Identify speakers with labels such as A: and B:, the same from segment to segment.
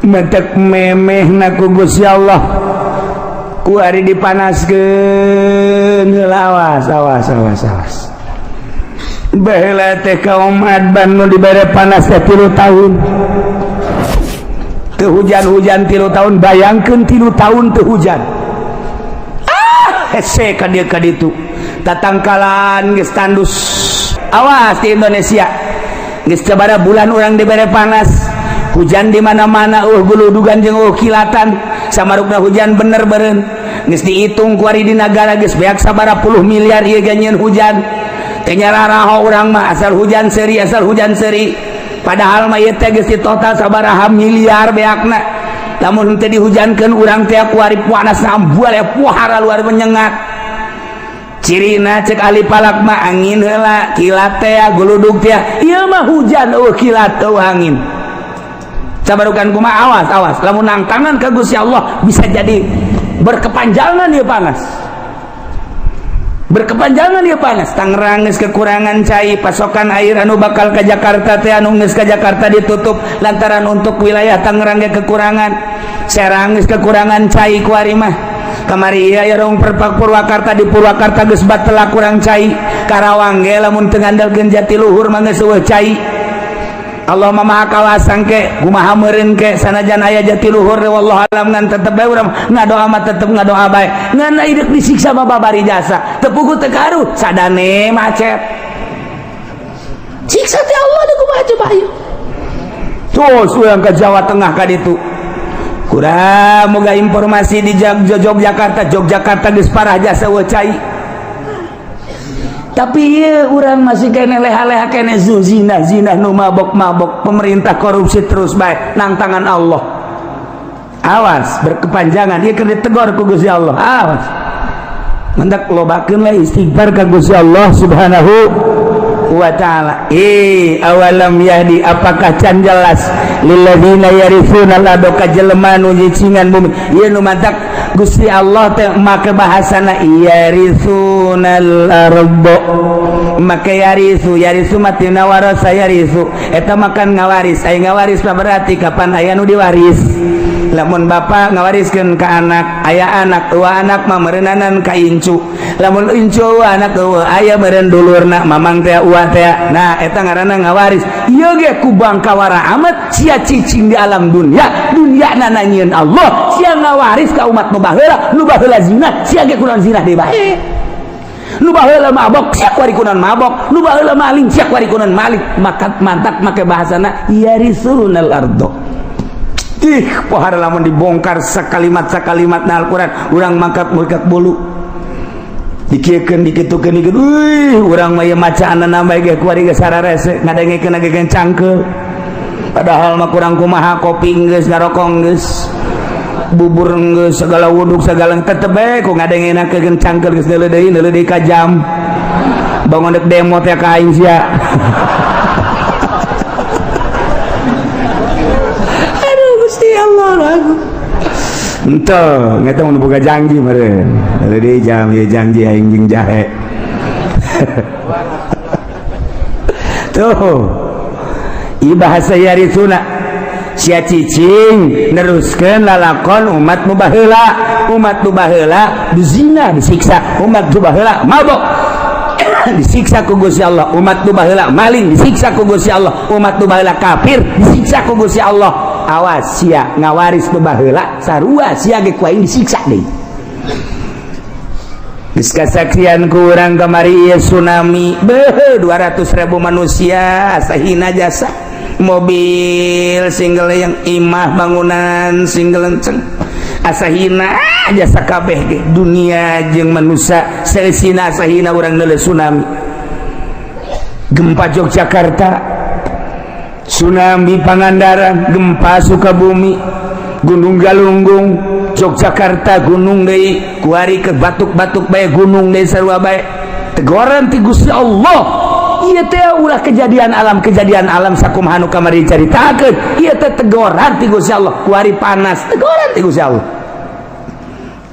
A: metek memeh na ku Gusti Allah ku ari dipanaskeun awas baheula teh kaum adban nu dibere panas teh 3 tahun teu hujan 3 tahun bayangkeun 3 tahun teu hujan hese ka dieu ka ditu tatangkalan geus tandus awas di Indonesia geus sabaraha bulan urang dibere panas hujan di mana-mana guludugan jeung kilatan samarukna hujan bener beureun geus dihitung ku ari di nagara geus beak sabaraha puluh miliar ieu ganyeun hujan teh nyararaho urang mah asal hujan seuri padahal mah ieu teh geus total sabaraha miliar beakna lamun teu dihujankeun urang teh ku ari panas ambual ya puhara luar menyengat cirina cek ahli palak mah angin heula kilat teh guludug teh ieu mah hujan kilat angin sabarukan kumaha awas lamun nangtangan ka Gusti Allah bisa jadi berkepanjangan ieu panas Tangerang geus kekurangan cai pasokan air anu bakal ka Jakarta teh anu geus ka Jakarta ditutup lantaran untuk wilayah Tangerang ge kekurangan Serang geus kekurangan cai ku ari mah kamari ieu rong Purwakarta di Purwakarta geus batela kurang cai Karawang ge lamun teu ngandalkeun Jatiluhur mah geus eueuh cai Allah maha kawasan ke kumaha meureun ke sanajan aya Jatiluhur wallahu alam ngan tetep bae urang ngadoa mah tetep ngadoa bae ngan ieu disiksa mah babari jasa teu puguh teu karuh sadane macet siksa teh Allah da kumaha coba ieu tos urang ka Jawa Tengah ka ditu kurang moga informasi di Yogyakarta geus parah jasa eueuh cai tapi ieu urang masih kene leha-leha kene zina nu mabok pemerintah korupsi terus bae nang tangan Allah awas berkepanjangan ieu keur ditegor ku Gusti Allah awas mendak lobakeun lah istighfar ka Gusti Allah subhanahu wa ta'ala awalam yahdi apakah can jelas lilladzina yarithuna al-arda ka jelema nu nyicingan bumi ieu nu matak Gusti Allah teh make bahasana yarithunal arda make yarisu matina warasa yarisu eta makan ngawaris aya ngawaris berarti kapan aya nu diwaris lamun bapa ngawariskeun ka anak aya anak eueuh anak mah meureunanan ka incu lamun incu eueuh anak eueuh aya meureun dulurna mamang teh uwah teh nah eta ngaranna ngawaris ieu ge ku bangkawara amat sia cicing di alam dunia nananyieun Allah sia ngawaris ka umat nu baheula zina sia ge kunaon zina deui bae nu baheula mabok sia kuari kunaon mabok nu baheula maling sia kuari kunaon maling mantap make bahasana yarisunal ardo pohara lamun dibongkar sakalimat na Al-Quran urang mangkat bulu dikiekeun dikitukeun urang mah macaan nambah ge kuari ge sararese ngadengekeun ge cangkeul padahal mah kurang kumaha kopi geus ngarokok geus bubur geus segala wuduk segala tetep bae ku ngadengekeun cangkeul geus neuleuh deui ka jam bangun dek demo teh ka aing sia ente ngeta mun boga janji meureun deui jam ieu janji aing jeung jahe tuh ieu bahasa yarisuna sia cicing neruskeun lalakon umat nu baheula dizina disiksa umat nu baheula mabok disiksa ku Gusti Allah umat nu baheula maling disiksa ku Gusti Allah umat nu baheula kafir disiksa ku Gusti Allah awas sia ngawaris nu baheula sarua sia ge ku aing disiksa deui geus kasaksian ku urang kamari ieu tsunami 200.000 manusia sahina jasa mobil single yang imah bangunan single enceng asahina jasa kabeh ge dunia jeung manusia seusina asahina urang neuleuh tsunami gempa Yogyakarta tsunami Pangandaran gempa Sukabumi Gunung Galunggung Yogyakarta gunung deui kuari ke batuk-batuk bae gunung deui sarua bae teguran ti Gusti Allah ieu teh ulah kejadian alam sakumaha nu kamari caritakeun ieu teh teguran ti Gusti Allah kuari panas teguran ti Gusti Allah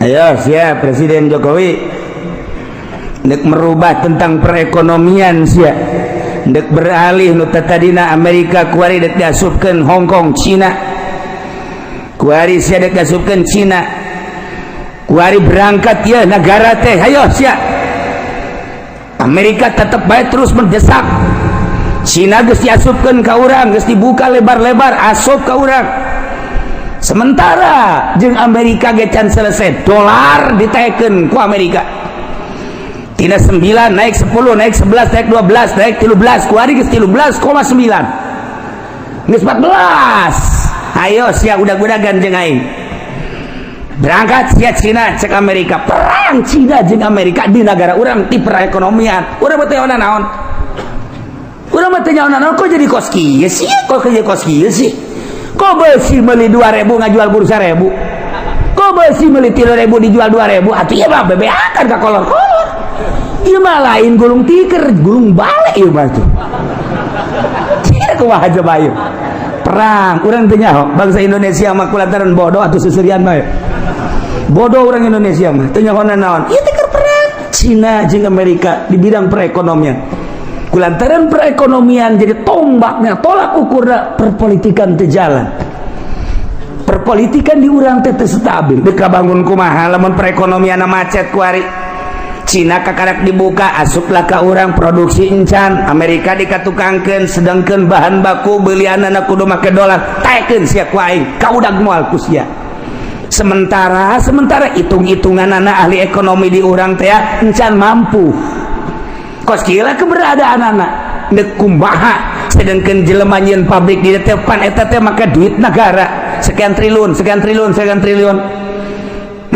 A: ayo sia Presiden Jokowi nek merubah tentang perekonomian sia dek beralih nu tadina Amerika kuari dek diasupkeun Hong Kong Cina kuari sia dek gasupkeun Cina kuari berangkat ya negara teh hayo sia Amerika tetap baik terus mendesak Cina geus diasupkeun ka urang geus dibuka lebar-lebar asup ka urang sementara jeung Amerika ge can selesai dolar ditaekeun ku Amerika tina 9 naik 10 naik 11 naik 12 naik 13 kuari geus 13,9 geus 14 ayo sia udag-udagan jeung aing berangkat sia Cina cek Amerika perang Cina jeung Amerika di negara urang ti perekonomian urang teh naon urang teh naon kok jadi kos kieu sih kok jadi kos kieu sih kok besi meuli 2.000 ngajual bursa 1.000 kok besi meuli 3.000 dijual 2.000 atuh ieu mah bebeakan ka kolor-kolor ieu mah lain gulung tiker gulung balik ieu mah tuh cia kumaha coba ieu perang urang teh nyaho bangsa Indonesia mah kulantaran bodoh atuh susurian mah bodoh orang Indonesia mah teu nyaho naon ieu teh keur perang Cina jeung Amerika di bidang perekonomian kulantaran perekonomian jadi tombaknya tolak ukurna perpolitikan teu jalan perpolitikan di urang teh teu stabil deuk kabangun kumaha lamun perekonomian macet kuari Cina kakarak dibuka asuplah ka urang produksi encan Amerika dikatukangkeun sedangkeun bahan baku beelianana kudu make dolar taekeun sia ku aing kaudag moal ku sia sementara hitung-hitunganana ahli ekonomi di urang teh encan mampu kos kieu keberadaan anak neuk kumaha sedangkeun jelema nyieun pabrik di depan eta teh make duit negara sekian triliun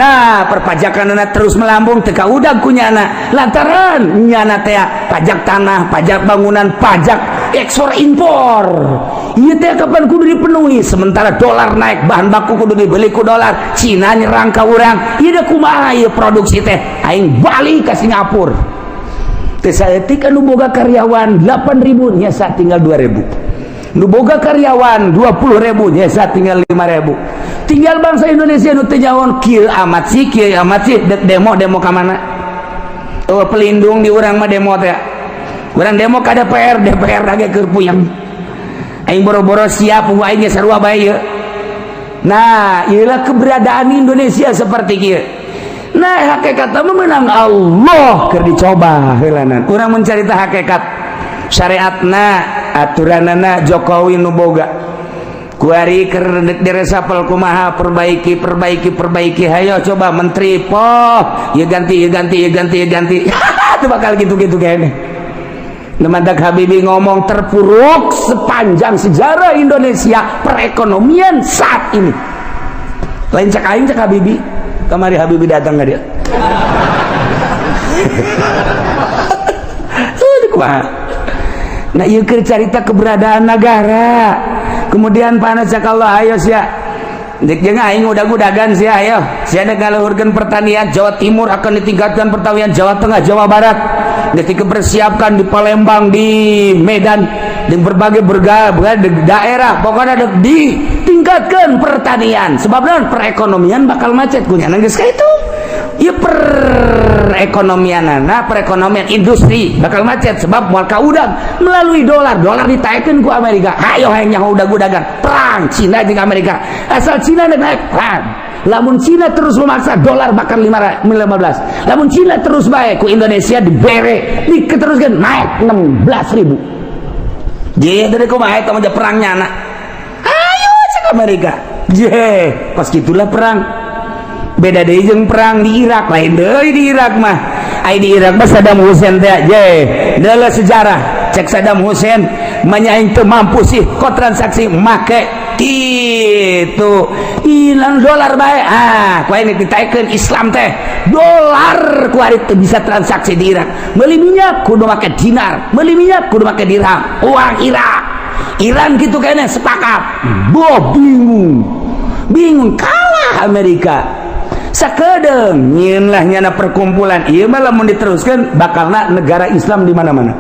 A: nah perpajakanana terus melambung teu kaudag ku nyana lantaran nyana teh pajak tanah pajak bangunan pajak ekspor impor ieu teh kapan kudu dipenuhi sementara dolar naik bahan baku kudu dibeli ku dolar Cina nyerang ka urang ieu da kumaha ieu produksi teh aing balik ka Singapura teh saeutik anu boga karyawan 8.000 nyesa tinggal 2.000 nu boga karyawan 20.000 nyesa tinggal 5.000 tinggal bangsa Indonesia nu teu nyaon kieu amat sih dek demo ka mana oh pelindung di urang mah demo teh urang demo ka DPR lagi keur puyeng aing boro-boro siap ku aing ge sarua bae ieu nah ieulah keberadaan Indonesia seperti kieu nah hakikat mah menang Allah keur dicoba heulanan urang mencarita hakikat syariatna aturanana Jokowi nu boga kuari keur diresapel kumaha perbaiki hayo coba menteri poh ieu ganti itu bakal gitu-gitu kayaknya Nemadak Habibie ngomong terpuruk sepanjang sejarah Indonesia perekonomian saat ini lain cek aing cek Habibie kemari Habibie datang nggak dia nah ieu keur carita keberadaan negara kemudian panas Allah ayo sia dek jeung aing udag-udagan sia ayo sia dek ngaluhurkeun pertanian Jawa Timur akan ditingkatkan pertanian Jawa Tengah Jawa Barat dipersiapkan di Palembang di Medan di berbagai daerah pokoknya dek ditingkatkan pertanian sebab naon perekonomian bakal macet kunya geus ka itu ieu perekonomian industri bakal macet sebab moal kaudag melalui dolar ditaekeun ku Amerika hayo hayang nyaho udag-udagan perang Cina jeung Amerika asal Cina naik perang lamun Cina terus memaksa dolar bakal 15 lamun Cina terus bae ku Indonesia dibere diketeruskeun naik 16.000 je dari kumaha eta mah perangnya anak ayo cek Amerika je pas gitulah perang beda deui jeung perang di Irak lain deui di Irak mah ai di Irak mah Saddam Hussein teh je deuleu sejarah cek Saddam Hussein manyaing teu mampu sih kok transaksi make gitu hilang dolar bae ku ini ditaekeun Islam teh dolar ku ari teu bisa transaksi di Irak meuli minyak kudu make dinar meuli minyak kudu make dirham uang Iran gitu kayaknya sepakat bingung kalah Amerika sakedeung nyieun lah nyana perkumpulan ieu mah lamun diteruskeun bakalna negara Islam di mana-mana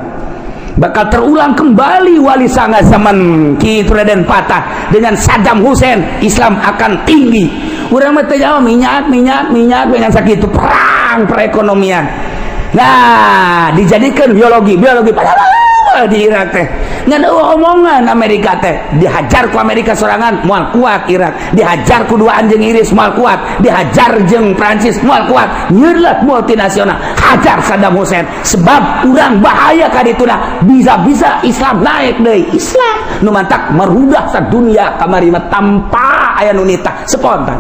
A: bakal terulang kembali wali sanga zaman Ki Raden Patah dengan Saddam Hussein Islam akan tinggi urang mah teh minyak dengan sakitu perang perekonomian nah dijadikan biologi di Irak teh ngan omongan Amerika teh dihajar ku Amerika sorangan moal kuat Irak, dihajar ku dua anjing Inggris moal kuat, dihajar jeung Prancis moal kuat, nyeulah multinasional hajar Saddam Hussein sebab urang bahaya ka dituna bisa-bisa Islam naik deui. Islam nu mantak merudah sadunia kamari mah tanpa aya nu nitah spontan.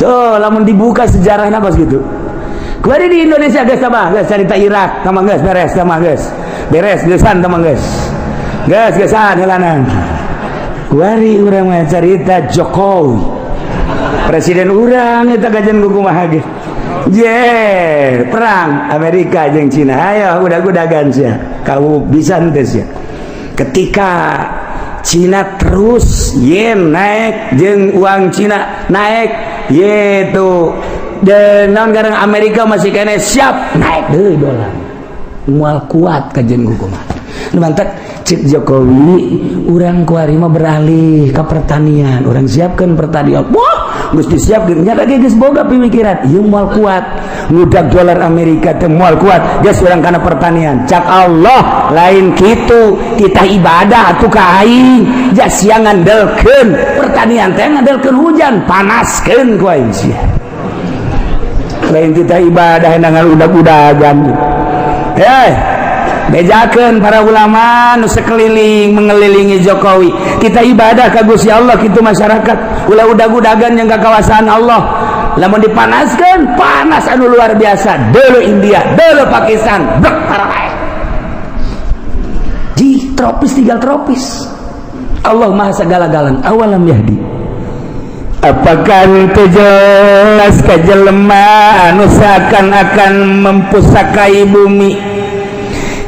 A: Tuh lamun dibuka sejarahna kos gitu. Kuari di Indonesia geus tambah geus cerita Irak tamang geus beres tamang geus. Beres geusan tamang geus. Geus geusan heulanan. Kuari urang mah cerita Jokowi. Presiden urang eta kajen kumaha ge. Perang Amerika jeung Cina. Ayo udah-udagan sia. Kau bisa teh sia. Ketika Cina terus yen naik jeung uang Cina naik yaitu dan non Amerika masih kena siap naik deui dolar moal kuat kajen kumaha mantap cik Jokowi urang kuari mah beralih ke pertanian urang siapkan pertanian wah geus disiapkeun nya lagi geus boga pemikiran ieu moal kuat ngudag dolar Amerika teh moal kuat geus urang kana pertanian cak Allah lain kitu kita ibadah atuh ka aing jas siang ngandelkeun pertanian teh ngandelkeun hujan panaskeun ku aing sia lain kita ibadah dengan udag-udagan. Bejakeun para ulama nu sekeliling mengelilingi Jokowi. Kita ibadah ka Gusti Allah kitu masyarakat. Ulah udag-udagan yang ka kawasan Allah. Lamun dipanaskeun, panas anu luar biasa. Deuleu India, deuleu Pakistan, brek parah. Di tropis tinggal tropis. Allah Maha segala-galan. Awalam yahdi. Apakah itu jelas ka jelema anu seakan-akan mempusakai bumi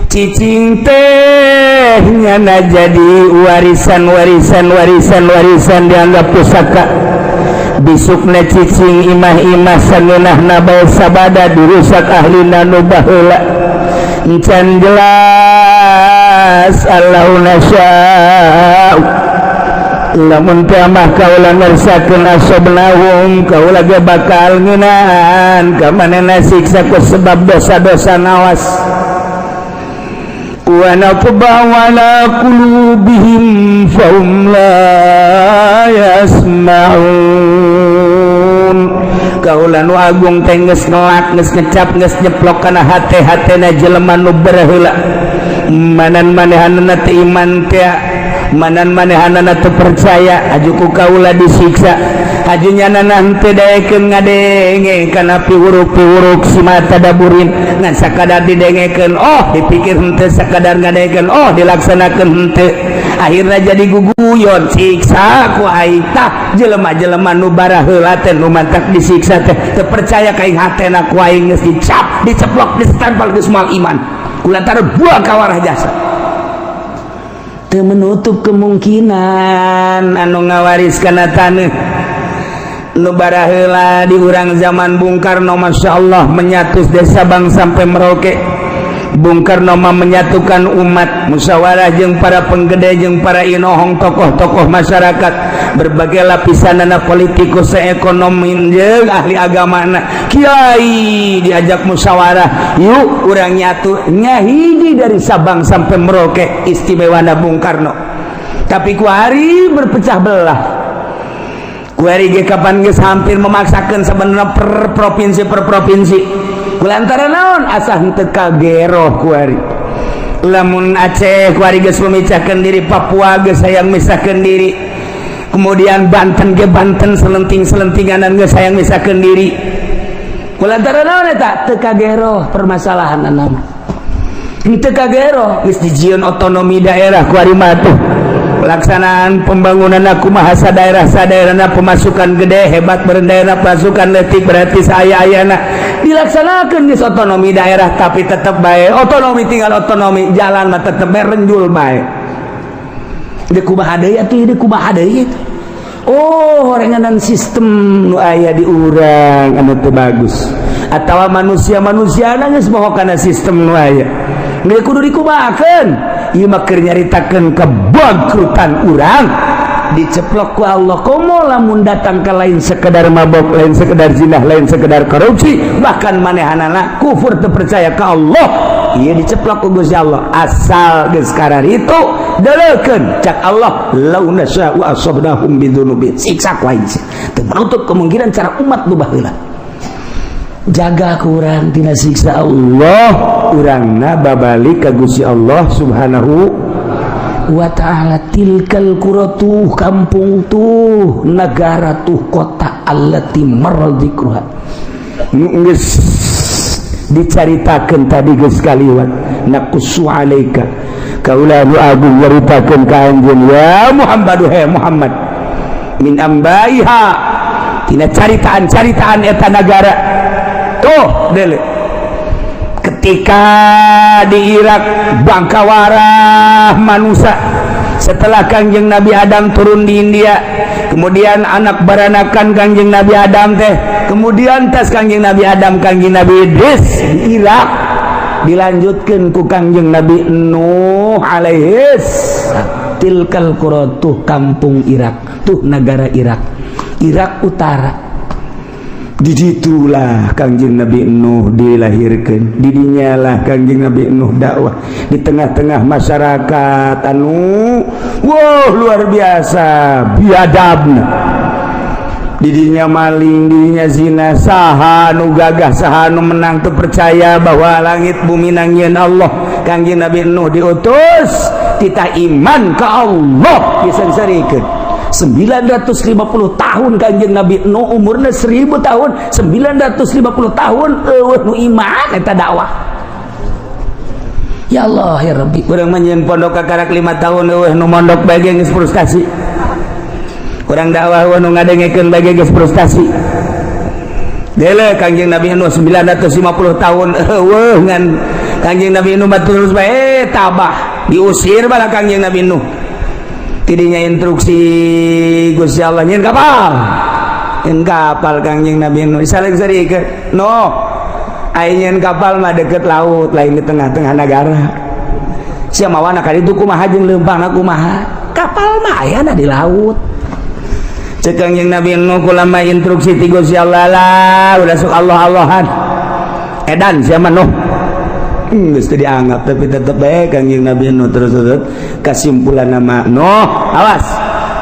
A: cicing teh nyana jadi warisan dianggap pusaka bisukna cicing imah-imah sangeunahna bae sabada dirusak ahlina nu baheula encan jelas Allahuna sya'u lamun kiamah kaula ngersakeun asobnahum kaula ge bakal ngeunaan ka manehna siksa ku sebab dosa-dosa nawas wa naqbahu ala qulubihim fahum la yasma'un kaula nu agung teh geus ngelak geus ngecap geus nyeplok kana hate-hatena jelema nu bereheula manan manehanna teu iman teh manan manehanana teu percaya ajuku kaula disiksa ajunya nanah teu daekeun ngadenge kana piwuruk-piwuruk si mata daburin ngan sakadar didengekeun oh dipikir henteu sakadar ngadengekeun oh dilaksanakeun henteu akhirna jadi guguyon siksa ku aing tah jelema-jelema nu baraheula teh nu mantak disiksa teh teu percaya ka aing hatena ku aing geus dicap diceplok distempel geus moal iman kulantaran buah kawarah jasa menutup kemungkinan anu ngawariskan taneuh nu baraheula di urang zaman Bung Karno Masya Allah menyatus desa Bang sampai Merauke Bung Karno mah menyatukan umat musyawarah jeung para penggede jeung para inohong tokoh-tokoh masyarakat berbagai lapisanana politikus ekonomi jeung ahli agamana kiai diajak musyawarah yuk urang nyatu nyahidi dari Sabang sampai Merauke istimewana Bung Karno tapi ku hari berpecah belah ku hari ge kapan geus hampir memaksakeun sebenarnya per provinsi kulantaran naon asah henteu kagero ku hari lamun Aceh ku hari geus memecahkeun diri Papua geus hayang misahkeun diri kemudian Banten ge Banten selenting-selentinganan geus hayang misahkeun diri kulantaran naon eta teu kagero permasalahan anana henteu kagero geus dijieun otonomi daerah ku ari mah tuh pelaksanaan pembangunan kumaha sadaerah-sadaerahna pemasukan gede hebat berdaerah pasukan letik berarti saya-ayana dilaksanakan di otonomi daerah tapi tetap baik otonomi tinggal otonomi jalan mah tetap merenjul baik di kumaha deui atuh di kumaha deui oh renganan sistem nu aya di urang anu teu bagus atawa manusia-manusiana geus moho kana sistem nu aya geus kudu dikumahakeun ieu mah keur nyaritakeun kebangkrutan urang diceplok ku Allah komo lamun datang ka lain sekedar mabok lain sekedar zinah lain sekedar korupsi bahkan manehanana kufur teu percaya ka Allah ieu diceplok ku Gusti Allah asal geus karar itu deulekeun cak Allah launa sya'u asabnahum bidzunubihim siksa ku aing teu menutup kemungkinan cara umat nu baheula jaga kurang tina siksa Allah urangna babalik ka Gusti Allah subhanahu wa ta'ala. Tilkal quratuh kampung tuh negara tuh kota allati marra dzikruha geus dicaritakeun tadi geus kaliwat naqussu alaika kaula nu agung nyaritakeun ka anjeun ya Muhammad he Muhammad min ambaiha tina caritaan-caritaan eta negara tuh dele ketika di Irak bangkawarah manusia setelah Kangjeng Nabi Adam turun di India kemudian anak baranakan Kangjeng Nabi Adam teh kemudian tas Kangjeng Nabi Adam Kangjeng Nabi Idris di Irak dilanjutkan ku Kangjeng Nabi Nuh alaihis tilkal qura tuh kampung Irak tuh negara Irak utara. Di situlah Kangjeng Nabi Nuh dilahirkan, didinya lah Kangjeng Nabi Nuh dakwah di tengah-tengah masyarakat anu luar biasa biadabna. Didinya maling, didinya zina, saha nu gagah, saha nu menang teu percaya bahwa langit bumi nangieun Allah. Kangjeng Nabi Nuh diutus titah iman ka Allah disengsarikeun. 950 tahun Kangjeng Nabi Nuh umurna 1000 tahun 950 tahun nu iman eta dakwah ya Allah ya Rabbi urang manjeun pondok kakarak 5 tahun nu mondok bage geus frustasi urang dakwah nu ngadengekeun bage geus frustasi deule Kangjeng Nabi Nuh 950 tahun ngan Kangjeng Nabi Nuh terus bae tabah diusir bala Kangjeng Nabi Nuh tidinya instruksi Gusti Allah nyen kapal Kangjeng Nabi Nuh saling-sarikeun no aya nyen kapal mah deket laut lain di tengah-tengah negara sia mawana ka ditu kumaha jeung leumpangna kumaha kapal mah aya di laut ceuk Kangjeng Nabi Nuh kulama instruksi ti Gusti Allah lah udah sok Allah-Allahan edan sia mah Nuh geus teu dianggap tapi tetep bae Kangjeng Nabi Nuh terus kesimpulan nama Nuh awas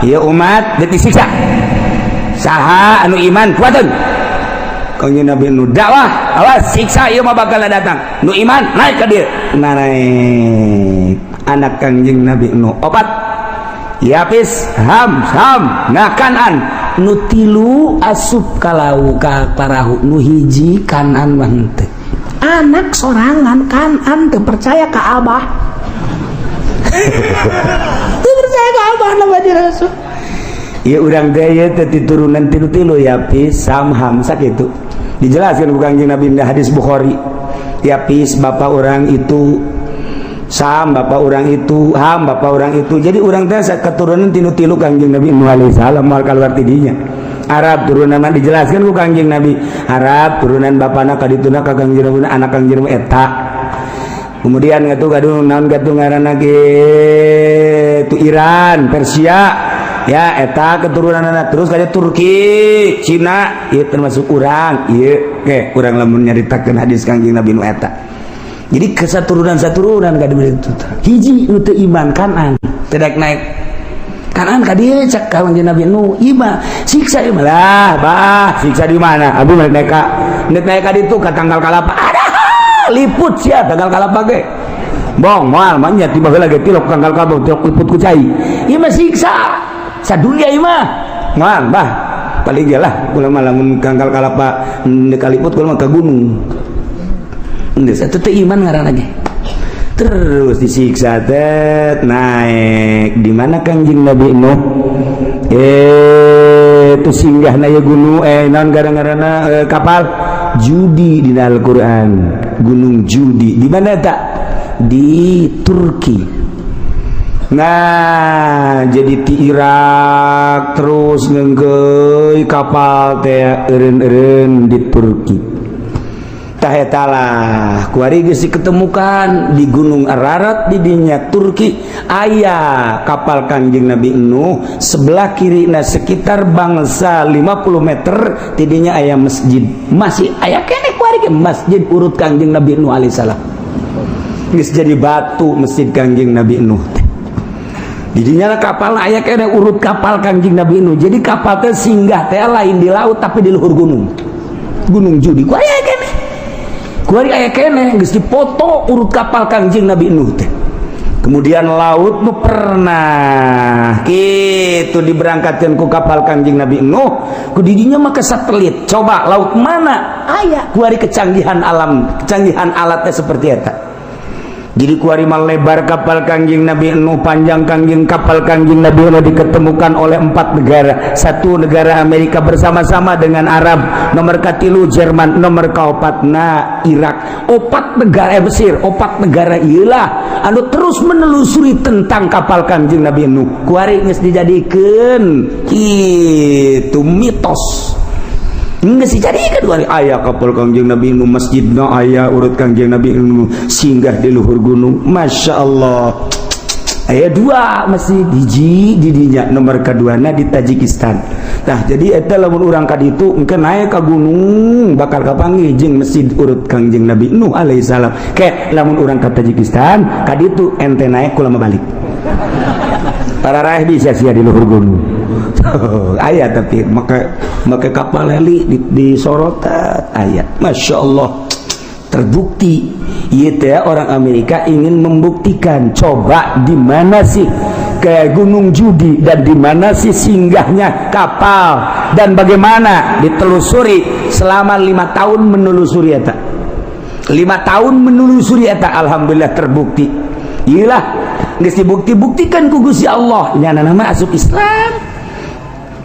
A: ieu umat geus disiksa saha anu iman kuateun Kangjeng Nabi Nuh dakwah awas siksa ieu mah bakal datang nu iman naik ka dieu naik anak Kangjeng Nabi Nuh opat Yapis Ham nah Kanan nu tilu asup ka laut ka parahu nu hiji Kanan mah henteu anak sorangan Kanan teu percaya ka Abah teu percaya ka Abah Nabi Rasul ieu urang teh teh turunan tilu-tilu Yapis Ham sakitu dijelaskeun ku Kangjeng Nabi di hadis Bukhari Yapis bapak orang itu Sam bapak orang itu Ham bapak orang itu jadi urang teh keturunan tilu-tilu Kangjeng Nabi Nuh alaihi salam moal kaluar ti dinya Arab turunan mah dijelaskan ku Kangjeng Nabi Arab turunan bapana kadituna ka Kangjeng Nabi anak Kangjeng Nabi eta kemudian ngatu gaduh naon gatu ngaranna ge tu Iran Persia ya eta keturunan anak terus kaya Turki Cina ieu termasuk urang ieu ke urang lamun nyaritakeun hadis Kangjeng Nabi nu eta jadi kesaturunan-saturunan gaduh itu hiji nu teu iman Kanan teu naik Kanan ka dieu cek Kangjeng Nabi Nuh iba siksa ieu lah bah siksa di mana abi naik ka ditu ka tanggal kalapa ada liput sia tanggal kalapa ge bong moal mah nya tiba heula ge tilok tanggal kalapa tilok liput ku cai ieu mah siksa sadunia ieu mah moal bah paling ge lah kula mah lamun tanggal kalapa kaliput kula mah ka gunung geus atuh teu iman ngaranna ge terus disiksa naik di mana Kangjeng Nabi Nuh itu singgahna ya gunung naon gara-garana kapal Judi di Al-Qur'an gunung Judi di mana tak di Turki nah jadi di Irak terus ngeunggeui kapal teh eureun-eureun di Turki tahetalah kuari geus diketemukan di Gunung Ararat di dinya Turki aya kapal Kangjeng Nabi Nuh sebelah kirina sekitar bangsa 50 meter tidinya aya masjid masih aya keneh kuari ge masjid urut Kangjeng Nabi Nuh alaihi salam geus jadi batu masjid Kangjeng Nabi Nuh teh. Didinya kapal aya kene urut kapal Kangjeng Nabi Nuh. Jadi kapal teh singgah teh lain di laut tapi di luhur gunung. Gunung Judi. Ku aya kene. Ku aya kene geus dipoto urut kapal Kangjeng Nabi Nuh teh. Kemudian laut nu pernah gitu diberangkatkan ku kapal Kangjeng Nabi Nuh. Ku didinya mah ke satelit. Coba laut mana? Aya ku ari kecanggihan alam, kecanggihan alatnya seperti eta. Jadi kuari lebar kapal Kangjeng Nabi Nuh, panjang kapal Kangjeng Nabi Nuh diketemukan oleh 4 negara. 1 negara Amerika bersama-sama dengan Arab, nomor katilu Jerman, nomor kaopatna Irak. 4 negara Mesir, 4 negara iyalah anu terus menelusuri tentang kapal Kangjeng Nabi Nuh. Kuari geus dijadikeun kitu mitos. Nggak sih jadi kan wali ayah kapal Kangjeng Nabi Nuh, masjidna ayah urut Kangjeng Nabi Nuh singgah di luhur gunung. Masya Allah. Ayah 2 masjid, hiji didinya nomor keduana di Tajikistan. Nah jadi eta lamun urang ka ditu engke naik ka gunung bakal kapanggih jeung masjid urut Kangjeng Nabi Nuh alaihi salam. Ke lamun urang ka Tajikistan ka ditu ente naik kula balik. Para raih bisa sia di luhur gunung. Ayat tapi maka kapal heli di sorotan ayat. Masya Allah, terbukti ya orang Amerika ingin membuktikan. Coba di mana sih ke Gunung Judi dan di mana sih singgahnya kapal dan bagaimana ditelusuri selama 5 tahun menelusuri eta. 5 tahun menelusuri eta, alhamdulillah terbukti. Iyalah geus dibukti-buktikan ku Gusti Allah nyana nama asup Islam.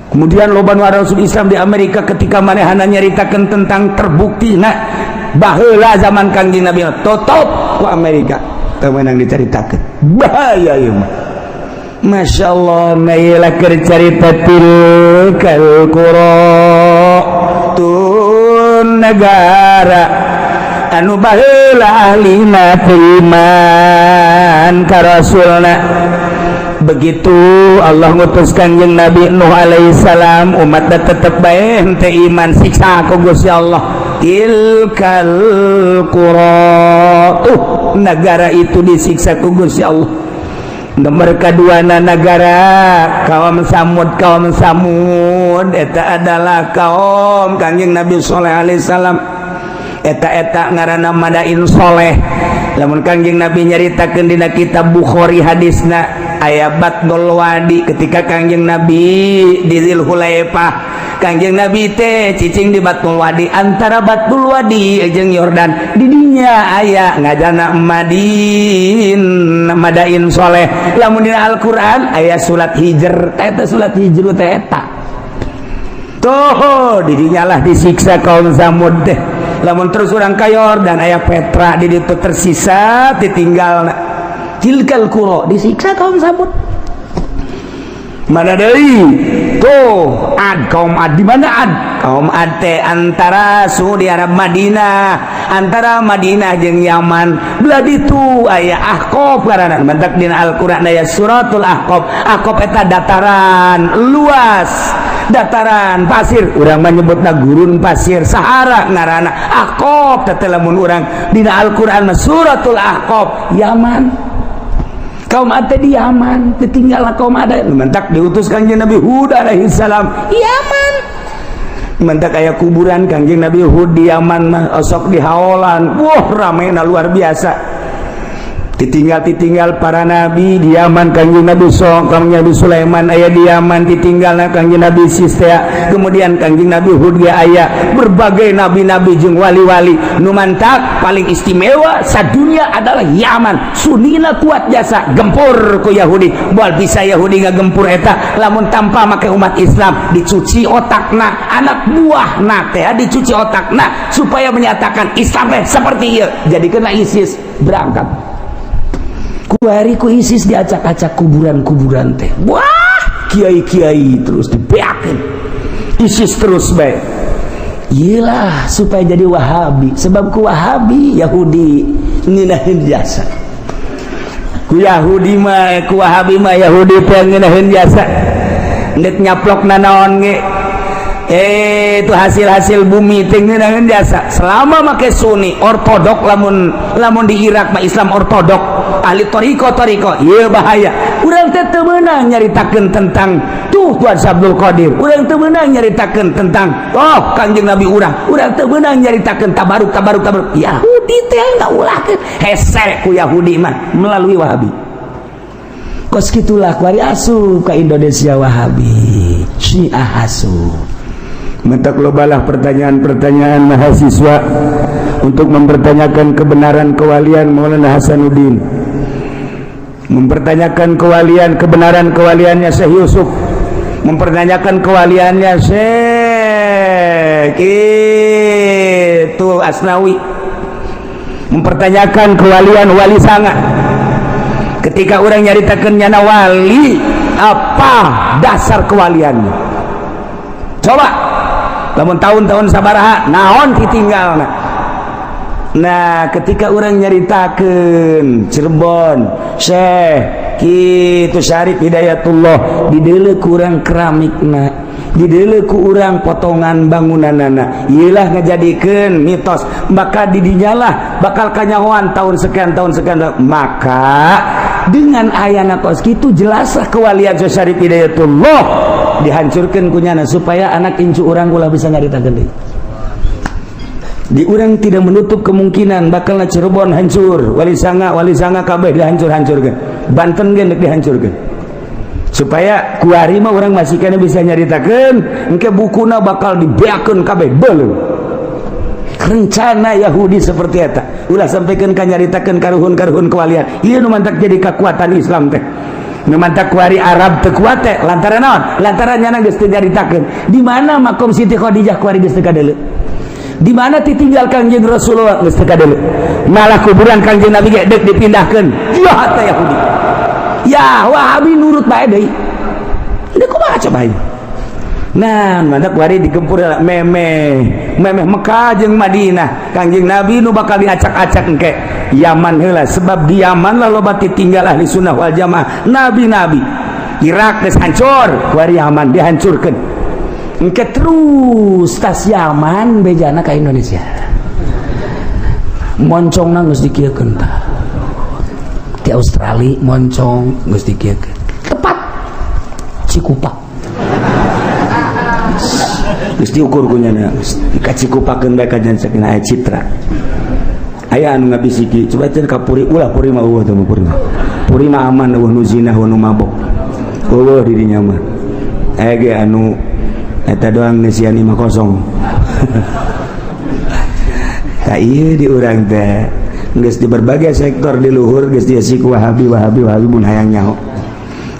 A: Kemudian loba nu asup Islam di Amerika ketika manehana nyaritakeun tentang terbukti nah baheula zaman Kangjeng Nabi tutup ku Amerika teu meunang dicaritakeun. Bahaya ieu mah. Masya Allah, nailah keur carita tilkal qura tun negara anu baheula ahlina iman ka rasulna. Begitu Allah ngutus Kangjeng Nabi Nuh alaihi salam, umatna tetep bae henteu iman, siksa ku Gusti Allah. Tilkal qura, negara itu disiksa ku Gusti Allah. Nomor keduana negara kaum Samud eta adalah kaum Kangjeng Nabi saleh alaihi salam. Eta ngaranna Madain Soleh. Lamun Kangjeng Nabi nyaritakeun dina kitab Bukhari hadisna aya Batnul Wadi ketika Kangjeng Nabi di Zulhulaifah. Kangjeng Nabi teh cicing di Batnul Wadi, antara Batnul Wadi jeung Yordan didinya aya ngajana Madain Soleh. Lamun dina Al-Qur'an aya surat Hijr, eta surat Hijr teh eta. Tuh didinya lah disiksa kaum Samud teh. Lamun terus urang ka Yordan aya Petra di ditu tersisa ditinggalna. Tilkal qura disiksa kaum Samud. Mana deui? Tuh Ad, kaum Ad. Di mana Ad? Kaum Ad teh antara suhu di Arab Madinah, antara Madinah jeung Yaman. Belah ditu aya Ahqaf ngaranna. Mentak dina Al-Qur'an aya suratul Ahqaf. Ahqaf eta dataran luas, dataran pasir, urang menyebutna gurun pasir Sahara ngaranna Ahqaf. Teh lamun urang dina Al-Qur'an suratul Ahqaf Yaman. Kaum Ad di Yaman, ditinggalna kaum Ad. Mentak diutus Kangjeng Nabi Hud alaihi salam Yaman. Mentak aya kuburan Kangjeng Nabi Hud di Yaman mah osok dihaolan. Wah, ramena luar biasa. Ditinggal para nabi di Yaman. Kangjeng Nabi Kangjeng Nabi Sulaiman aya di Yaman, ditinggalna Kangjeng Nabi Sistea. Kemudian Kangjeng Nabi Hud ge aya berbagai nabi-nabi jeung wali-wali. Nu mantak paling istimewa sadunia adalah Yaman. Sunina kuat jasa gempur ku Yahudi. Moal bisa Yahudi ngagempur eta lamun tanpa make umat Islam dicuci otakna, anak buahna teh dicuci otakna supaya menyatakan Islam seperti ieu. Jadikeunna ISIS berangkat. Kuari ku ISIS diacak-acak kuburan-kuburan teh. Wah, kiai-kiai terus dibeakeun. ISIS terus bae. Iyalah supaya jadi Wahabi. Sebab ku Wahabi Yahudi ngeunaheun jasa. Ku Yahudi mah ku Wahabi mah Yahudi teh ngeunaheun jasa. Ndek nyaplokna naon ge. itu hasil bumi tinggal biasa selama make Sunni ortodok lamun di Irak mah Islam ortodok ahli toriko iya bahaya urang teh teu meunang nyaritakeun tentang tuh Tuan Abdul Qadir urang teu meunang nyaritakeun tentang Kanjeng Nabi urang teu meunang nyaritakeun tabaruk Yahudi teh ngaulahkeun hese ku Yahudi mah melalui Wahabi kos kitulah kuari asup ka Indonesia Wahabi Syiah asup. Mentak lobalah pertanyaan-pertanyaan mahasiswa untuk mempertanyakan kebenaran kewalian Maulana Hasanuddin, mempertanyakan kebenaran kewaliannya Syekh Yusuf, mempertanyakan kewaliannya Syekh itu Asnawi, mempertanyakan kewalian Wali Sanga. Ketika orang nyaritakeun nyana wali, apa dasar kewaliannya? Coba lamun tahun-tahun sabaraha naon ditinggalna. Nah ketika orang nyaritakeun Cirebon Syekh kitu Syarif Hidayatullah dideuleu ku urang keramikna, dideuleu ku urang potongan bangunanana, ieulah ngajadikeun mitos bakal didinyalah bakal kanyahoan tahun sekian maka dengan ayana kos kitu jelaslah kewalian Syarif Hidayatullah dihancurkan kunyana supaya anak incu orang ulah bisa nyaritakeun deui. Di urang tidak menutup kemungkinan bakalna Cirebon hancur, Wali Sanga kabeh dihancur-hancurkeun. Banten ge deuk dihancurkeun. Supaya kuari mah urang masih kana bisa nyaritakeun, engke bukuna bakal dibeakeun kabeh beuleuh. Rencana Yahudi seperti eta. Ulah sampaikeun ka nyaritakeun karuhun-karuhun kewalian. Ieu nu mantak jadi kekuatan Islam teh. Memantak kuari Arab teu kuat teh lantaran naon? Lantaran nyana geus teu nyaritakeun di mana makom Siti Khadijah kuari geus teu kadeuleu. Di mana ditinggal Kangjeng Rasulullah geus teu kadeuleu. Malah kuburan Kangjeng Nabi ge deuk dipindahkeun. Jahat teh Yahudi. Ya Wahabi nurut bae deui. Ini kumaha coba ieu? Nah, mantak kuari digempur memeh Mekah jeung Madinah. Kangjeng Nabi nu bakal diacak-acak engke Yaman heula sebab di Yaman lah loba tinggal ahli sunnah wal jamaah nabi-nabi. Irak geus hancur kuari Yaman dihancurkeun engke terus tas Yaman bejana ka Indonesia moncongna geus dikieukeun tah di Australia moncong geus dikieukeun tepat Cikupa geus diukur kunyana ka Cikupakeun bae ka jangan saking aya citra aya anu ngabisiki coba teh ka puri ulah puri mah eueuh teh puri mah aman eueuh nu zina nu mabok eueuh di dinya mah aya ge anu eta doang nesian 50 tah ieu di urang teh geus di berbagai sektor di luhur geus diasi ku Wahabi mun hayang nyaho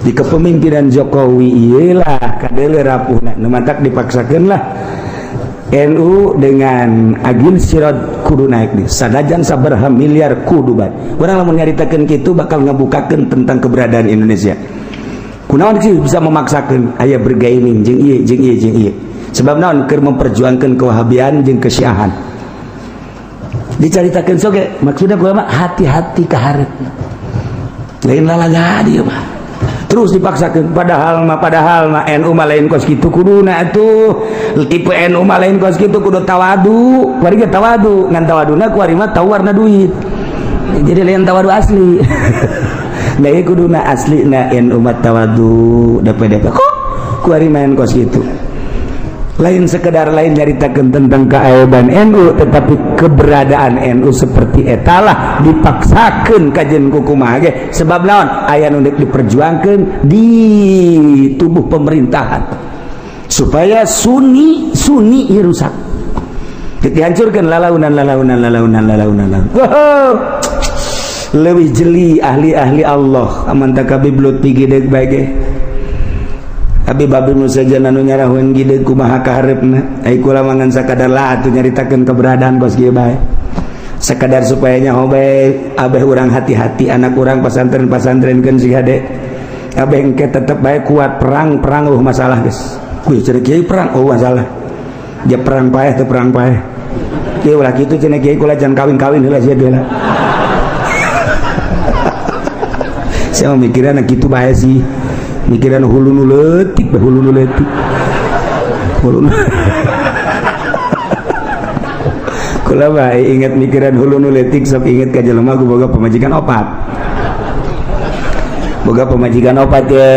A: di kepemimpinan Jokowi ieulah kadeuleu rapuhna nu mantak dipaksakeun lah NU dengan agil sirat kudu naik nih sadajan sabaraha miliar kudu bae urang lamun nyaritakeun kitu bakal ngabukakeun tentang keberadaan Indonesia kunaon sih bisa memaksakeun aya bergaining jeung ieu sebab naon keur memperjuangkeun kewahabian jeung kesyiahan dicaritakeun soge maksudna kumaha hati-hati ka hareupna lain lalaga dieu mah terus dipaksakan padahal mah NU mah lain kos kitu kuduna atuh tipe NU mah lain kos kitu kudu tawadu kuari ge tawadu ngan tawaduna kuari mah tawarna duit jadi lain tawadu asli nah ieu kuduna aslina NU mah tawadu DP kok kuari main kos kitu lain sekedar lain nyaritakeun tentang keaiban NU tetapi keberadaan NU seperti etalah dipaksakeun kajen kumaha ge sebab naon aya nu diperjuangkeun di tubuh pemerintahan supaya sunni ieu rusak dihancurkeun lalaunan leuwih jeli ahli-ahli Allah aman takabib lutfi gideg bae ge Habib Abdul saja nanu nyarahun gide kumaha kaharepna ai kula mangan sakadar lah atuh nyaritakeun keberadaan kos kieu bae sakadar supaya nyaho bae abeh urang hati-hati anak urang pasantren-pasantrenkeun si hade abeh engke tetep bae kuat perang masalah geus kuy cenah kieu perang masalah dia perang paeh teu perang paeh kieu ulah kitu cenah kieu kula jan kawin-kawin heula sia geula saya mikiran kitu bae sih mikiran hulu nu leutik kula bae inget mikiran hulu nu leutik sok inget ka jelema ku boga pamajikan opat. Boga pemajikan opat ya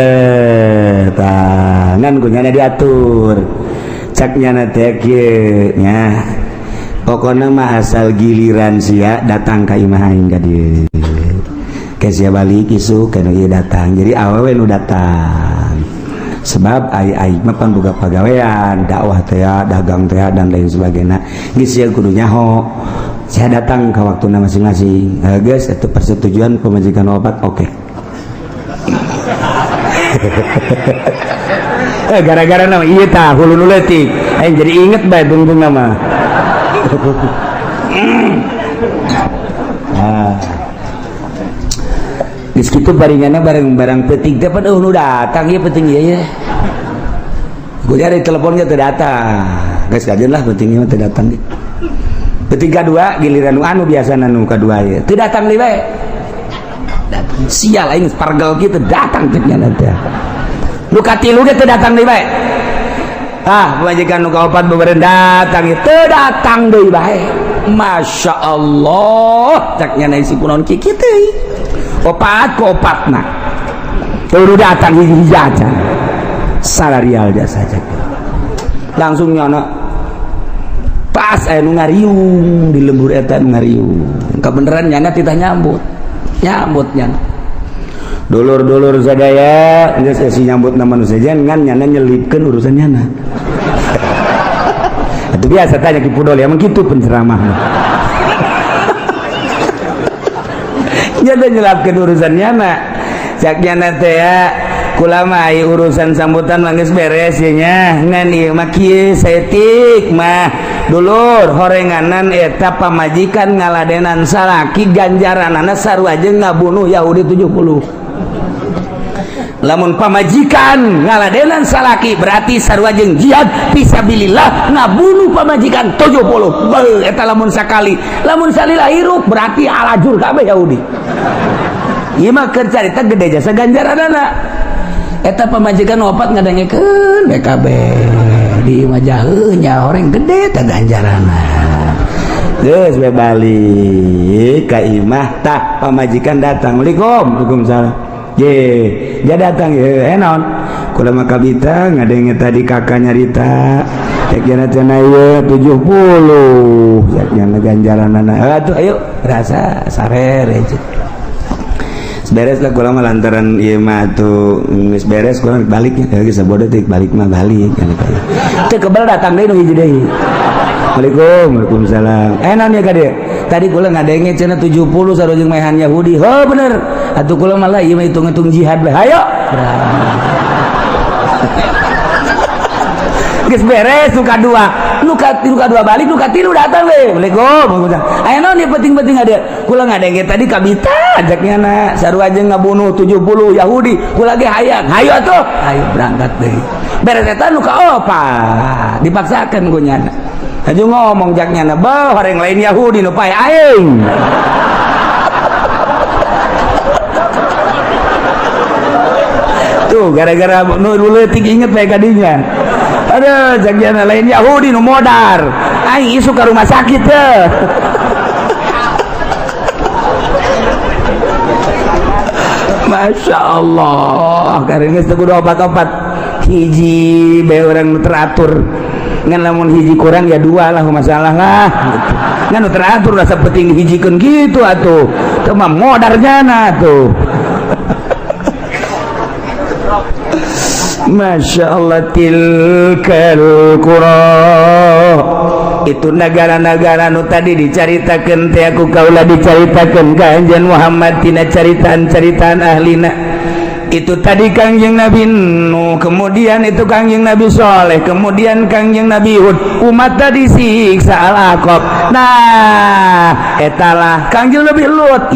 A: tangan ku nyana diatur. Cak nyana teh kieu nya. Pokona mah asal giliran sia datang ka imah aing ka dieu. Ke sia balik isuk kana ieu datang. Jadi awewe nu datang. Sebab ai mah pan boga pagawean, dakwah teh, dagang teh dan lain sebagainya. Geus sia kudu nyaho. Saya datang ke waktuna masing-masing. Geus itu persetujuan pemajikan opat oke. Gara-gara nama iya tah hulu nu leutik aing jadi inget bae bung-bung nama. Nah geus kitu baringanna bareng-bareng peuting teh pada nu datang ieu penting ieu ya ku nyari telepon ge teu datang geus kajeun lah penting ieu teu datang. Peuting kadua giliran nu anu biasana nu kadua ieu teu datang deui bae. Sial aing pargal kitu datang teh nya teh. Nu katilu ge teu datang deui bae. Pemajikan nu kaopat bebereun datang teu datang deui bae. Masya Allah cak nya isi kunaon kieu teh. Opat ku opatna. Teu datang hiji-hiji aja. Salarial jasa saja. Langsung nyana pas aya nu ngariung di lembur eta nu ngariung. Kabeneran nyana titah nyambut nyana dulur-dulur sadaya geus si nyambut na manusia ngan nyana nyelipkeun urusan nyana. Itu biasa tanya ki pudol emang kitu penceramah. Nyana nyelapkeun urusan nyana. Cak nyana teh ya kula mah urusan sambutan mah geus beres ye nya. Ngan ieu mah kieu saeutik mah dulur horenganan eta pamajikan ngaladenan salaki ganjaranana sarua-jeung ngabunuh Yahudi 70. Lamun pamajikan ngaladenan salaki berarti sarua-jeung jihad fisabilillah ngabunuh pamajikan 70. Beuh eta lamun sakali. Lamun salila hirup berarti alajur kabeh Yahudi. Ieu mah keur carita gede jasa ganjaranana. Eta pamajikan opat ngadengekeun BKB. Di majahnya orang gede tak ganjarana. Geus we balik ka imah tah pamajikan datang. Assalamualaikum. Waalaikumsalam. Ye, dia datang ye naon? Kula mah kabita ngadenge tadi kakak nyarita. Tekna cenah ieu 70. Sakjana ganjaranana. Atuh ayo rasa sarere. Beres lah kula mah lantaran ieu mah tuh geus beres kula balik ya geus sabodo teh balik mah balik kan teh. Teu kebal datang deui nu hiji deui. Waalaikumsalam. Naon ya ka dieu? Tadi kula ngadenge cenah 70 sarojeng mehan Yahudi. Heuh bener. Atuh kula mah lah ieu mah hitung-hitung jihad bae. Hayo. Geus beres nu kadua. Nu kadua balik nu katilu datang we. Waalaikumsalam. Aya naon ieu penting-penting ada? Kula ngadenge tadi kabita ajaknya na sarua jeung ngabunuh 70 Yahudi. Kula ge hayang. Hayo atuh. Hayo berangkat deui. Beres eta nu kaopat. Dipaksakeun ku nyana. Aju ngomong jaknya na, "Bah, horeng lain Yahudi nu pae aing." Tuh gara-gara nu leutik inget bae kadinya. Aduh, jaknya lain Yahudi nu modar. Aing isu ka rumah sakit teh. Masya Allah karena geus kudu opat-opat hiji bae urang nu teratur ngan lamun hiji kurang ya dua lah masalah lah gitu. Ngan nu teratur rasa penting hijikeun gitu atuh teu mah modarnya na tuh. Masya Allah tilkal qura itu negara-negara nu tadi dicaritakeun teh aku kaula dicaritakeun ka anjeun Muhammad tina caritaan-caritaan ahlina itu tadi Kangjeng Nabi Nuh, kemudian itu Kangjeng Nabi Soleh, kemudian Kangjeng Nabi Hud, umat tadi siksa Al-Aqab. Nah etalah Kangjeng Nabi Lut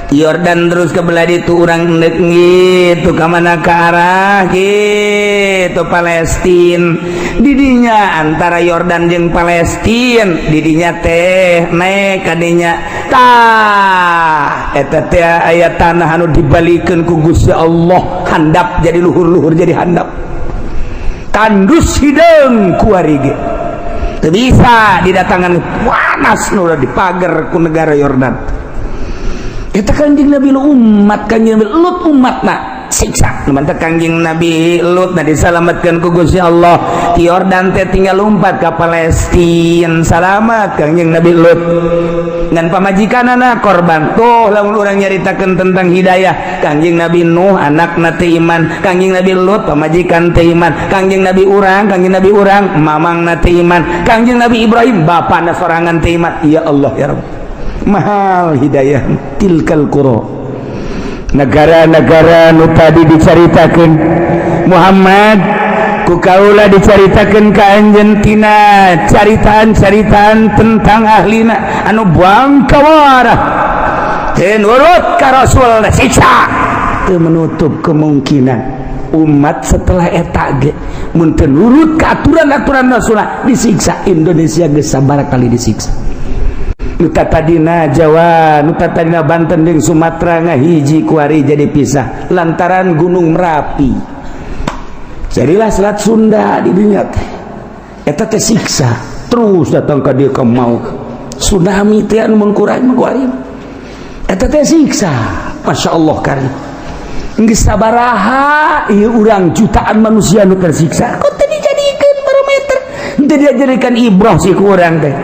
A: Yordan terus kebelah itu orang gitu kemana ke arah gitu Palestina didinya antara Yordan jeung Palestina didinya teh naik kadinya tah eta teh aya tanah anu dibalikeun ku Gusti Allah handap jadi luhur-luhur jadi handap tandus hidung kuari ge teu bisa didatangan panas nu di pagar ku negara Yordan. Eta Kangjeng Nabi umat Kangjeng Nabi Lut umatna siksa mantap Kangjeng Nabi Lut na disalamatkeun ku Gusti Allah ti Yordan teh tinggal lompat ka Palestina salamat Kangjeng Nabi Lut ngan pamajikanana korban. Tuh lamun urang nyaritakeun tentang hidayah Kangjeng Nabi Nuh anakna teh iman, Kangjeng Nabi Lut pamajikan teh iman, Kangjeng Nabi urang mamangna teh iman, Kangjeng Nabi Ibrahim bapana sorangan teh iman. Ya Allah ya Rabb mahal hidayah tilkal qura negara-negara nu tadi dicaritakeun Muhammad ku kaula dicaritakeun ka anjeun tina caritaan-caritaan tentang ahlina anu bangkawarah teu nurut ka Rasul siksa teu menutup kemungkinan umat setelah eta ge mun teu nurut ka aturan-aturan Rasulullah disiksa. Indonesia geus sabaraha kali disiksa. Nuta tadina Jawa, nuta tadina Banten jeung Sumatera ngahiji kuari jadi pisah lantaran Gunung Merapi. Jadilah Selat Sunda di dunia teh. Eta teh siksa terus datang ka dieu ka maut. Tsunami teh anu mun kuari eta teh siksa. Masyaallah karim. Geus sabaraha ieu urang jutaan manusia nu tersiksa. Kok teh dijadikeun barometer? Teu dijadikan ibrah si ku urang teh.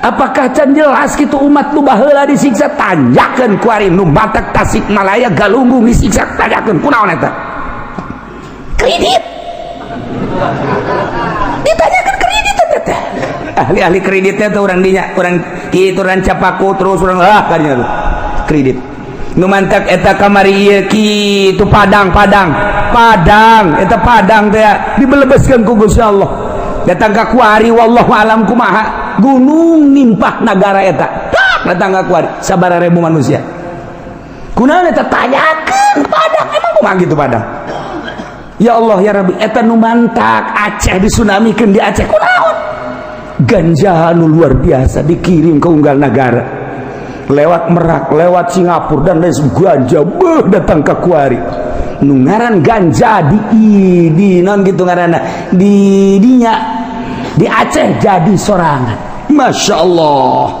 A: Apakah can jelas gitu umat nu baheula disiksa? Tanyakeun kuari nu batak Tasikmalaya Galunggung disiksa tanyakeun kunaon eta? Kredit. Ditanyakeun kredit eta. Ahli-ahli kreditnya teh urang dinya, urang kitu ranca paku terus urang kadinya tuh. Kredit. Nu mantak eta kamari ieu kitu Padang eta Padang teh dibelebeskeun ku Gusti Allah. Datang ka kuari wallahu alam kumaha gunung nimpah negara eta datang ka kuari sabaraha ribu manusia kunaon eta tanyakeun Padang emang kumaha gitu Padang. Ya Allah ya Rabbi eta nu mantak Aceh disunamikeun di Aceh kunaon ganja anu luar biasa dikirim ke unggal negara lewat Merak lewat Singapura dan lain ganja datang ka kuari nu ngaran ganja di non gitu ngaranna di dinya di Aceh jadi sorangan. Masya Allah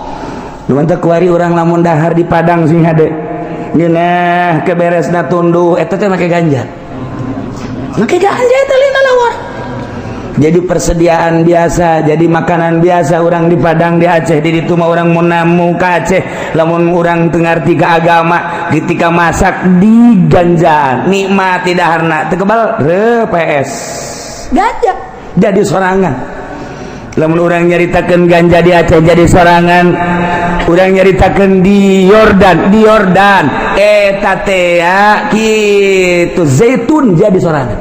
A: numantak kuari orang lamun dahar di Padang sing hade ngeunah keberesna tunduh eta teh make ganja eta lina lawar jadi persediaan biasa jadi makanan biasa orang di Padang di Aceh di ditu mah urang mun namu ka Aceh lamun urang teu ngarti ka agama ketika masak di ganja nikmati daharna teu kebal PS ganja jadi sorangan. Lamun urang nyaritakeun ganja di Aceh jadi sorangan, urang nyaritakeun di Yordan eta teh kitu zaitun jadi sorangan.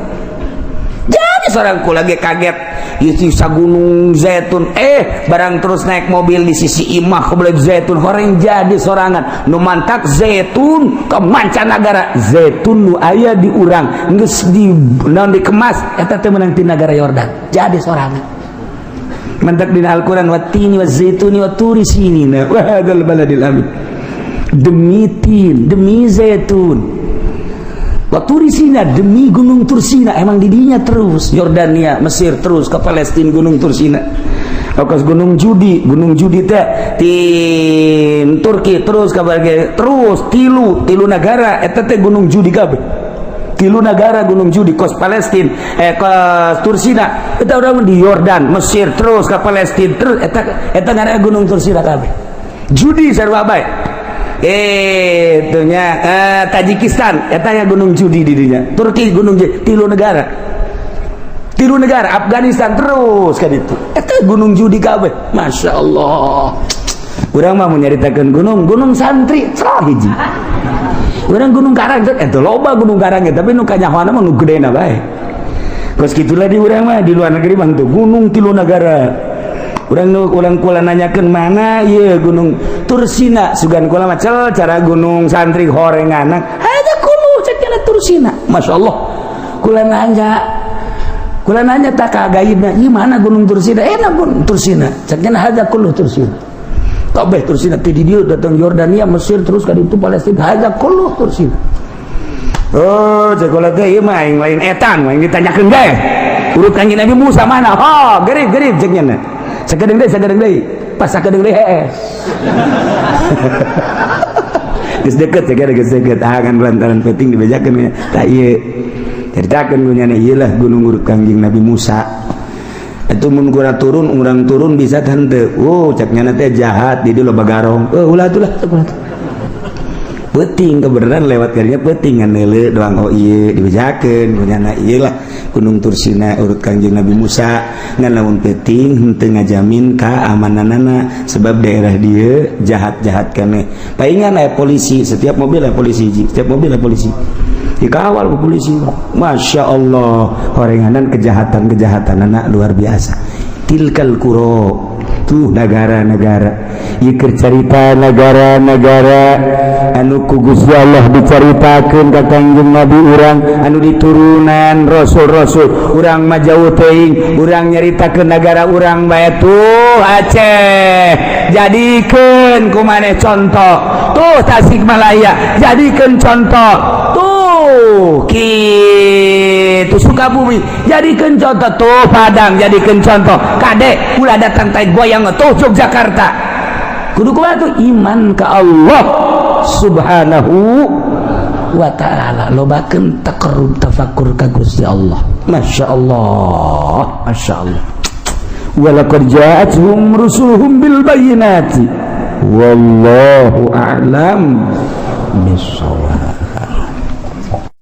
A: Jadi sorangan ku lagi kaget ieu sagunung zaitun barang terus naik mobil di sisi imah kebelah zaitun horeng jadi sorangan. Nu mantak zaitun ke mancanagara zaitun nu aya di urang geus di naon dikemas eta teh meunang ti negara Yordan jadi sorangan. Mantak dina Al-Quran watini wa zaituni wa turi sinina wa hadzal baladil amin demi tin demi zaitun wa turi sina demi gunung Tursina emang didinya terus Yordania Mesir terus ke Palestina gunung Tursina okas gunung Judi teh di Turki terus ka terus tilu negara eta teh gunung Judi kabeh tilu negara gunung Judi kos Palestina kos Tursina eta urang di Yordan Mesir terus ke Palestina terus eta ngaranna gunung Tursina kabeh Judi sarua bae nya Tajikistan eta nya gunung Judi di dinya Turki gunung Judi tilu negara Afghanistan terus ka ditu eta gunung Judi kabeh. Masya Allah urang mah menyaritakeun gunung santri salah hiji urang gunung Karang itu loba gunung Karang tapi nu kanyahoana mah nu gedena bae. Kos kitulah di urang mah di luar negeri mah tuh gunung tilu negara. Urang kula nanyakeun mana ieu gunung Tursina sugan kula mah cara gunung santri horenganan ada kulo cenah Tursina. Masyaallah kula nanya tak kagaidna ieu mana gunung Tursina gunung Tursina cenah ada kulo Tursina kabeh Tursina ti di dieu datang Yordania Mesir terus ka ditu Palestina hadza kullu Tursina oh sekolah teh ieu mah lain etan mah ditanyakeun ge urut Kanjeng Nabi Musa mana gerib cek nya sakedeung deui pas sakedeung deui hees geus deukeut kan lantaran penting dibejakeun tah ieu ceritakeun gu nya ieu lah gunung urut Kanjeng Nabi Musa itu mun kurang turun bisa tante cek nya teh jahat di dieu loba garong ulah atulah peting kebenaran lewat karinya peting ngan neuleu doang ieu dibejakeun gu nya ieu lah Gunung Tursina urut Kanjeng Nabi Musa ngan lamun peting henteu ngajamin keamananana sebab daerah dieu jahat-jahat keneh paingan aya polisi setiap mobil aya polisi dikawal ku polisi Masya Allah horenganan kejahatan anak luar biasa tilkal qura tuh negara-negara ieu cerita negara-negara anu ku Gusti Allah dicaritakeun ka Kanjeng Nabi urang anu diturunan rasul-rasul urang mah jauh teuing urang nyaritakeun negara urang bae tuh Aceh jadikeun ku maneh contoh tuh Tasikmalaya jadikeun contoh tuh kitu Sukabumi jadikeun contoh tuh Padang jadikeun contoh kadek ulah datang tai goyang tuh Yogyakarta kudu kumaha tuh iman ka Allah subhanahu wa ta'ala lobakeun taqarrub tafakkur ka Gusti Allah Masya Allah walaqad ja'atuhum rusuluhum bil bayyinati wallahu a'lam bissawab.